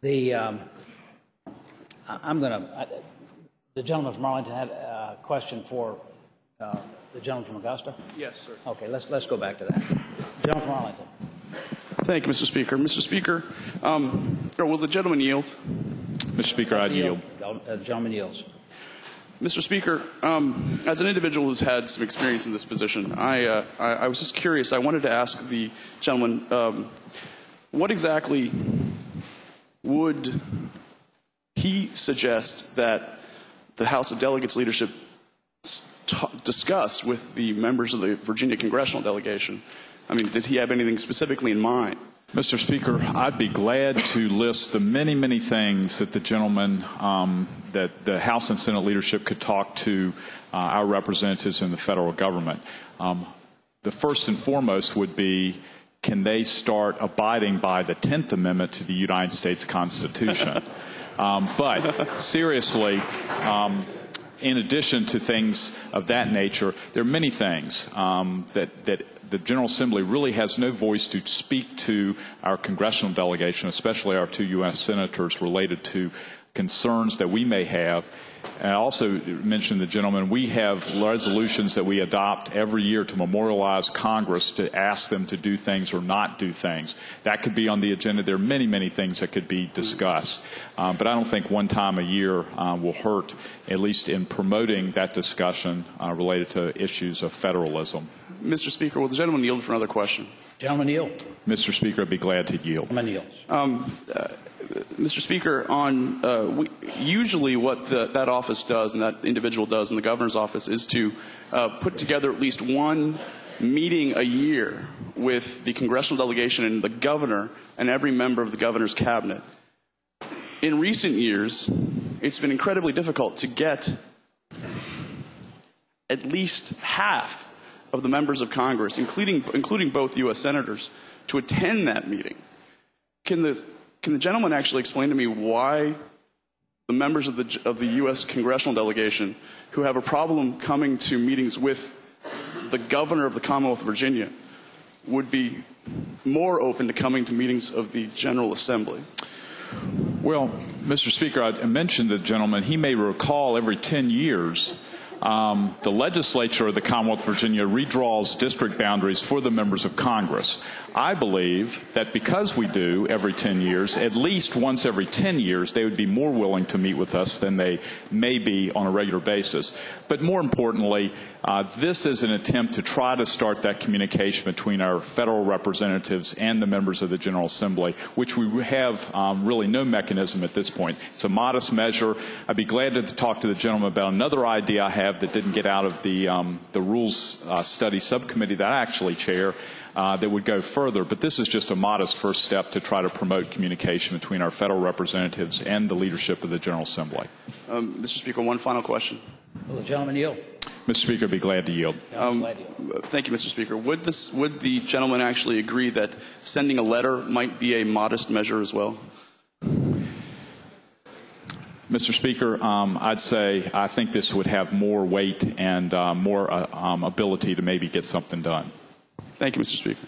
The the gentleman from Arlington had a question for the gentleman from Augusta. Yes, sir. Okay, let's go back to that. Gentleman from Arlington. Thank you, Mr. Speaker. Mr. Speaker, will the gentleman yield? Mr. Speaker, I yield. The gentleman yields. Mr. Speaker, as an individual who's had some experience in this position, I was just curious. I wanted to ask the gentleman, what exactly would he suggest that the House of Delegates leadership discuss with the members of the Virginia congressional delegation? I mean, did he have anything specifically in mind? Mr. Speaker, I'd be glad to list the many, many things that the gentleman, that the House and Senate leadership could talk to our representatives in the federal government. The first and foremost would be, can they start abiding by the 10th Amendment to the United States Constitution? But seriously, in addition to things of that nature, there are many things that the General Assembly really has no voice to speak to our congressional delegation, especially our 2 U.S. senators, related to concerns that we may have. And I also mentioned the gentleman, we have resolutions that we adopt every year to memorialize Congress, to ask them to do things or not do things. That could be on the agenda. There are many, many things that could be discussed. But I don't think one time a year will hurt, at least in promoting that discussion related to issues of federalism. Mr. Speaker, will the gentleman yield for another question? Gentleman yield. Mr. Speaker, I'd be glad to yield. Gentleman yields. Mr. Speaker, usually what that office does and that individual does in the governor's office is to put together at least one meeting a year with the congressional delegation and the governor and every member of the governor's cabinet. In recent years, it's been incredibly difficult to get at least half of the members of Congress, including both U.S. senators, to attend that meeting. Can the gentleman actually explain to me why the members of the U.S. congressional delegation who have a problem coming to meetings with the governor of the Commonwealth of Virginia would be more open to coming to meetings of the General Assembly? Well, Mr. Speaker, I mentioned the gentleman. He may recall every 10 years the legislature of the Commonwealth of Virginia redraws district boundaries for the members of Congress. I believe that because we do every 10 years, at least once every 10 years, they would be more willing to meet with us than they may be on a regular basis. But more importantly, this is an attempt to try to start that communication between our federal representatives and the members of the General Assembly, which we have really no mechanism at this point. It's a modest measure. I'd be glad to talk to the gentleman about another idea I have that didn't get out of the Rules Study Subcommittee that I actually chair, that would go further. But this is just a modest first step to try to promote communication between our federal representatives and the leadership of the General Assembly. Mr. Speaker, one final question. Will the gentleman yield? Mr. Speaker, I'd be glad to yield. Thank you, Mr. Speaker. Would the gentleman actually agree that sending a letter might be a modest measure as well? Mr. Speaker, I'd say I think this would have more weight and more ability to maybe get something done. Thank you, Mr. Speaker.